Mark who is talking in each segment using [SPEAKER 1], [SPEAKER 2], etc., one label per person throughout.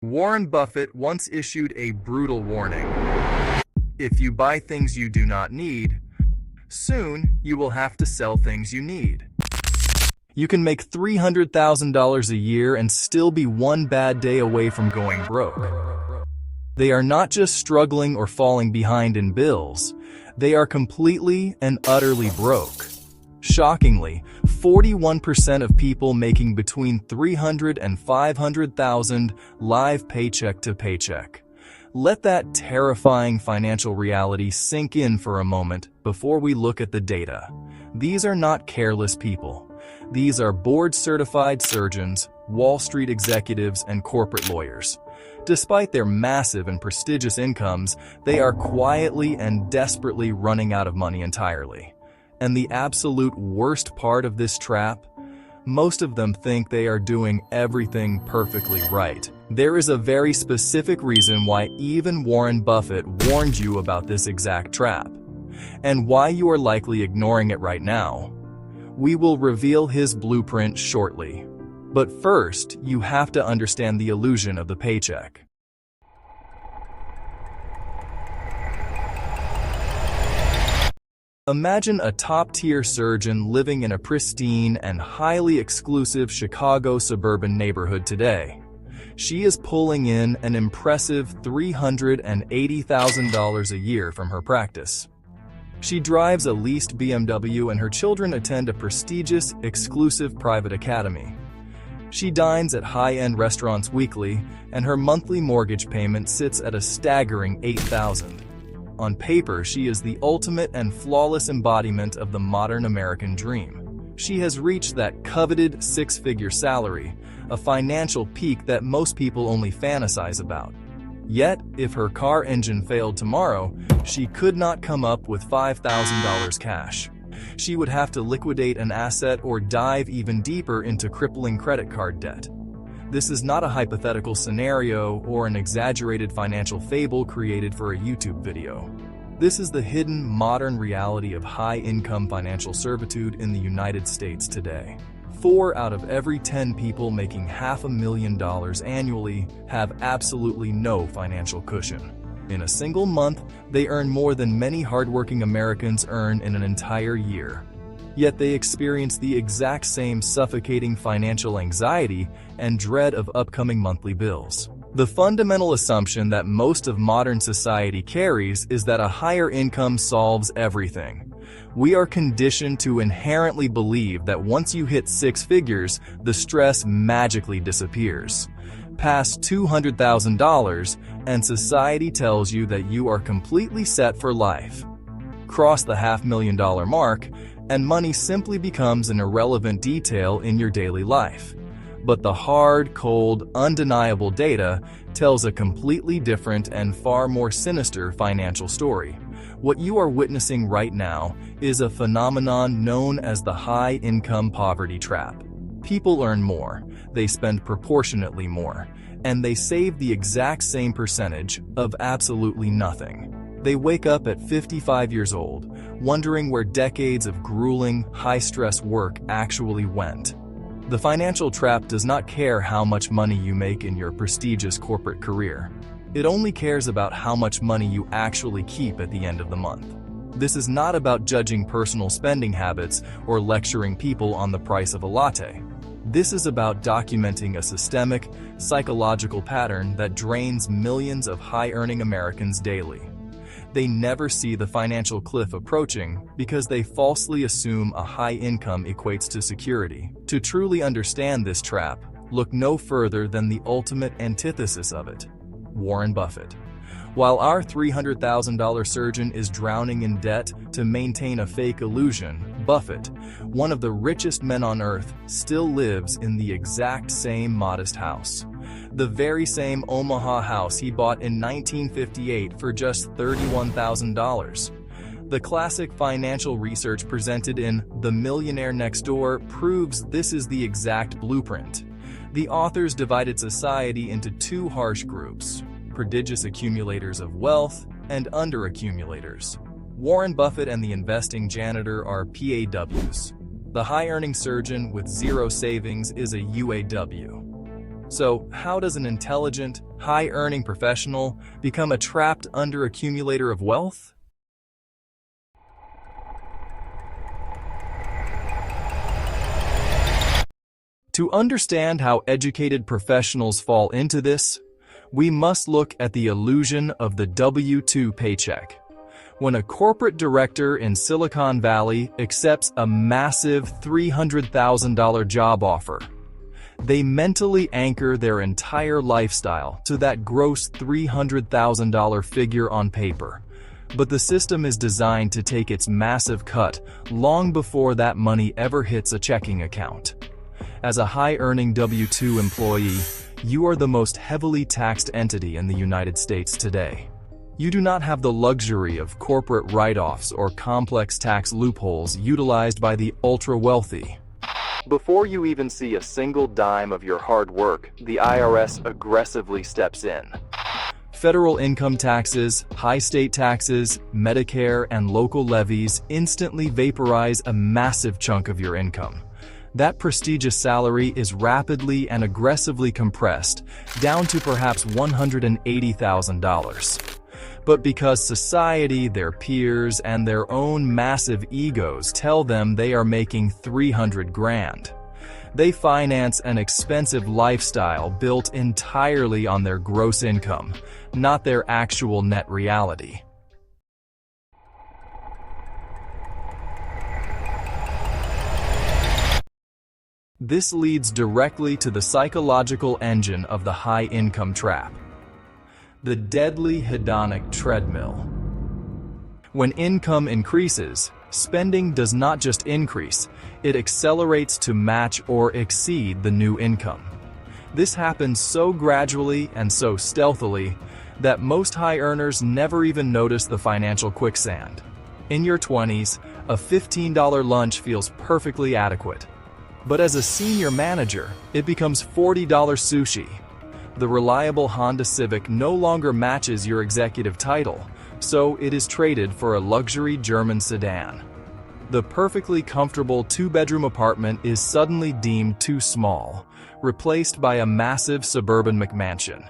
[SPEAKER 1] Warren Buffett once issued a brutal warning. If you buy things you do not need, soon you will have to sell things you need. You can make $300,000 a year and still be one bad day away from going broke. They are not just struggling or falling behind in bills, they are completely and utterly broke. Shockingly, 41% of people making between $300,000 and $500,000 live paycheck to paycheck. Let that terrifying financial reality sink in for a moment before we look at the data. These are not careless people. These are board-certified surgeons, Wall Street executives, and corporate lawyers. Despite their massive and prestigious incomes, they are quietly and desperately running out of money entirely. And the absolute worst part of this trap? Most of them think they are doing everything perfectly right. There is a very specific reason why even Warren Buffett warned you about this exact trap, and why you are likely ignoring it right now. We will reveal his blueprint shortly. But first, you have to understand the illusion of the paycheck. Imagine a top-tier surgeon living in a pristine and highly exclusive Chicago suburban neighborhood today. She is pulling in an impressive $380,000 a year from her practice. She drives a leased BMW and her children attend a prestigious, exclusive private academy. She dines at high-end restaurants weekly, and her monthly mortgage payment sits at a staggering $8,000. On paper, she is the ultimate and flawless embodiment of the modern American dream. She has reached that coveted six-figure salary, a financial peak that most people only fantasize about. Yet, if her car engine failed tomorrow, she could not come up with $5,000 cash. She would have to liquidate an asset or dive even deeper into crippling credit card debt. This is not a hypothetical scenario or an exaggerated financial fable created for a YouTube video. This is the hidden modern reality of high-income financial servitude in the United States today. 4 out of every 10 people making $500,000 annually have absolutely no financial cushion. In a single month, they earn more than many hardworking Americans earn in an entire year. Yet they experience the exact same suffocating financial anxiety and dread of upcoming monthly bills. The fundamental assumption that most of modern society carries is that a higher income solves everything. We are conditioned to inherently believe that once you hit 6 figures, the stress magically disappears. Pass $200,000, and society tells you that you are completely set for life. Cross the $500,000 mark, and money simply becomes an irrelevant detail in your daily life. But the hard, cold, undeniable data tells a completely different and far more sinister financial story. What you are witnessing right now is a phenomenon known as the high-income poverty trap. People earn more, they spend proportionately more, and they save the exact same percentage of absolutely nothing. They wake up at 55 years old, wondering where decades of grueling, high-stress work actually went. The financial trap does not care how much money you make in your prestigious corporate career. It only cares about how much money you actually keep at the end of the month. This is not about judging personal spending habits or lecturing people on the price of a latte. This is about documenting a systemic, psychological pattern that drains millions of high-earning Americans daily. They never see the financial cliff approaching because they falsely assume a high income equates to security. To truly understand this trap, look no further than the ultimate antithesis of it: Warren Buffett. While our $300,000 surgeon is drowning in debt to maintain a fake illusion, Buffett, one of the richest men on earth, still lives in the exact same modest house. The very same Omaha house he bought in 1958 for just $31,000. The classic financial research presented in The Millionaire Next Door proves this is the exact blueprint. The authors divided society into 2 harsh groups: prodigious accumulators of wealth and under-accumulators. Warren Buffett and the investing janitor are PAWs. The high-earning surgeon with zero savings is a UAW. So, how does an intelligent, high-earning professional become a trapped under-accumulator of wealth? To understand how educated professionals fall into this, we must look at the illusion of the W-2 paycheck. When a corporate director in Silicon Valley accepts a massive $300,000 job offer, they mentally anchor their entire lifestyle to that gross $300,000 figure on paper. But the system is designed to take its massive cut long before that money ever hits a checking account. As a high-earning W-2 employee, you are the most heavily taxed entity in the United States today. You do not have the luxury of corporate write-offs or complex tax loopholes utilized by the ultra-wealthy. Before you even see a single dime of your hard work, the IRS aggressively steps in. Federal income taxes, high state taxes, Medicare, and local levies instantly vaporize a massive chunk of your income. That prestigious salary is rapidly and aggressively compressed down to perhaps $180,000. But because society, their peers, and their own massive egos tell them they are making 300 grand, they finance an expensive lifestyle built entirely on their gross income, not their actual net reality. This leads directly to the psychological engine of the high-income trap: the deadly hedonic treadmill. When income increases, spending does not just increase, it accelerates to match or exceed the new income. This happens so gradually and so stealthily that most high earners never even notice the financial quicksand. In your 20s, a $15 lunch feels perfectly adequate. But as a senior manager, it becomes $40 sushi. The reliable Honda Civic no longer matches your executive title, so it is traded for a luxury German sedan. The perfectly comfortable two-bedroom apartment is suddenly deemed too small, replaced by a massive suburban McMansion.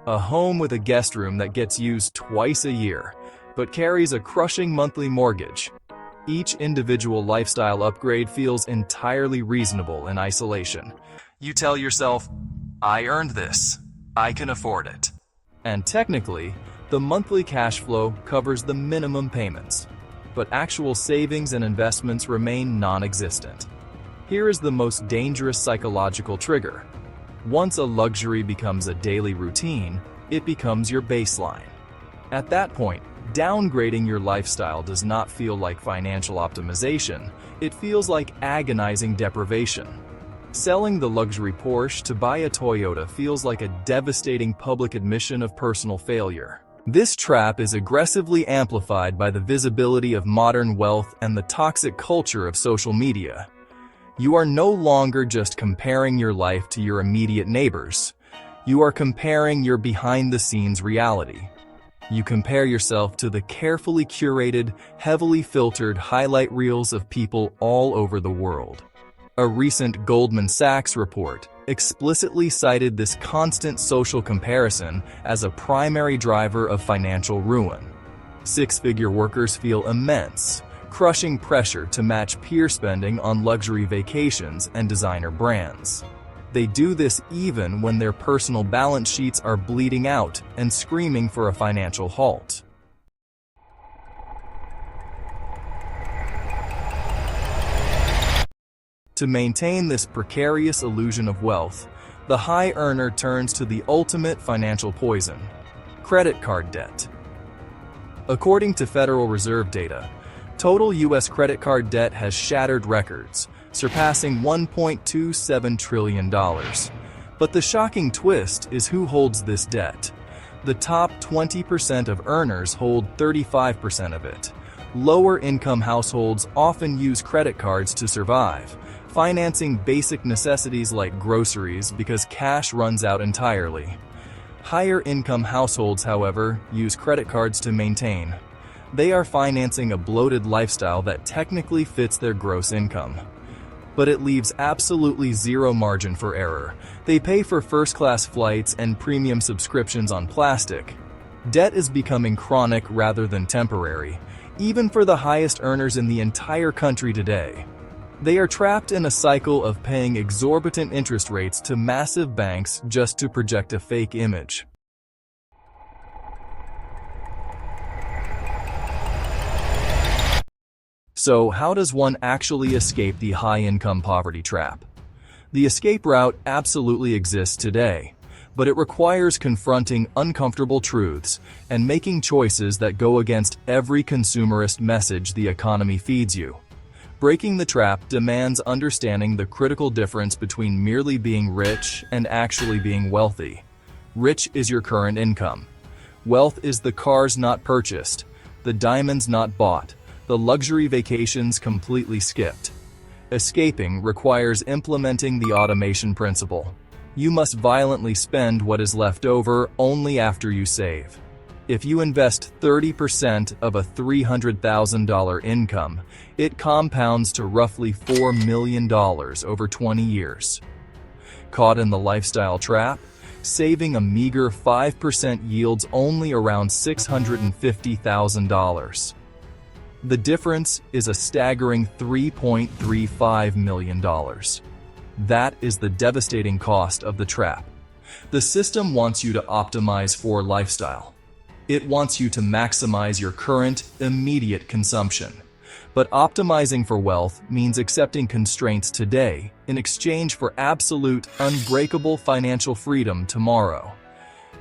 [SPEAKER 1] A home with a guest room that gets used twice a year, but carries a crushing monthly mortgage. Each individual lifestyle upgrade feels entirely reasonable in isolation. You tell yourself, I earned this. I can afford it. And technically, the monthly cash flow covers the minimum payments, but actual savings and investments remain non-existent. Here is the most dangerous psychological trigger. Once a luxury becomes a daily routine, it becomes your baseline. At that point, downgrading your lifestyle does not feel like financial optimization, it feels like agonizing deprivation. Selling the luxury Porsche to buy a Toyota feels like a devastating public admission of personal failure. This trap is aggressively amplified by the visibility of modern wealth and the toxic culture of social media. You are no longer just comparing your life to your immediate neighbors. You are comparing your behind-the-scenes reality. You compare yourself to the carefully curated, heavily filtered highlight reels of people all over the world. A recent Goldman Sachs report explicitly cited this constant social comparison as a primary driver of financial ruin. Six-figure workers feel immense, crushing pressure to match peer spending on luxury vacations and designer brands. They do this even when their personal balance sheets are bleeding out and screaming for a financial halt. To maintain this precarious illusion of wealth, the high earner turns to the ultimate financial poison: credit card debt. According to Federal Reserve data, total U.S. credit card debt has shattered records, surpassing $1.27 trillion. But the shocking twist is who holds this debt. The top 20% of earners hold 35% of it. Lower-income households often use credit cards to survive, financing basic necessities like groceries because cash runs out entirely. Higher-income households, however, use credit cards to maintain. They are financing a bloated lifestyle that technically fits their gross income. but it leaves absolutely zero margin for error. They pay for first-class flights and premium subscriptions on plastic. Debt is becoming chronic rather than temporary, even for the highest earners in the entire country today. They are trapped in a cycle of paying exorbitant interest rates to massive banks just to project a fake image. So, how does one actually escape the high-income poverty trap? The escape route absolutely exists today, but it requires confronting uncomfortable truths and making choices that go against every consumerist message the economy feeds you. Breaking the trap demands understanding the critical difference between merely being rich and actually being wealthy. Rich is your current income. Wealth is the cars not purchased, the diamonds not bought, the luxury vacations completely skipped. Escaping requires implementing the automation principle. You must violently spend what is left over only after you save. If you invest 30% of a $300,000 income, it compounds to roughly $4 million over 20 years. Caught in the lifestyle trap, saving a meager 5% yields only around $650,000. The difference is a staggering $3.35 million. That is the devastating cost of the trap. The system wants you to optimize for lifestyle. It wants you to maximize your current, immediate consumption. But optimizing for wealth means accepting constraints today in exchange for absolute, unbreakable financial freedom tomorrow.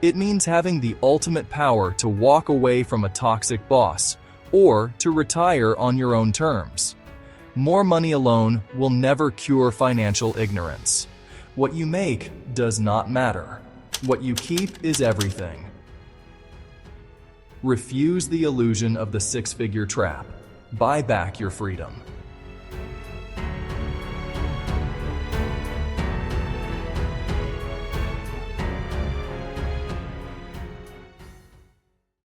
[SPEAKER 1] It means having the ultimate power to walk away from a toxic boss or to retire on your own terms. More money alone will never cure financial ignorance. What you make does not matter. What you keep is everything. Refuse the illusion of the six-figure trap. Buy back your freedom.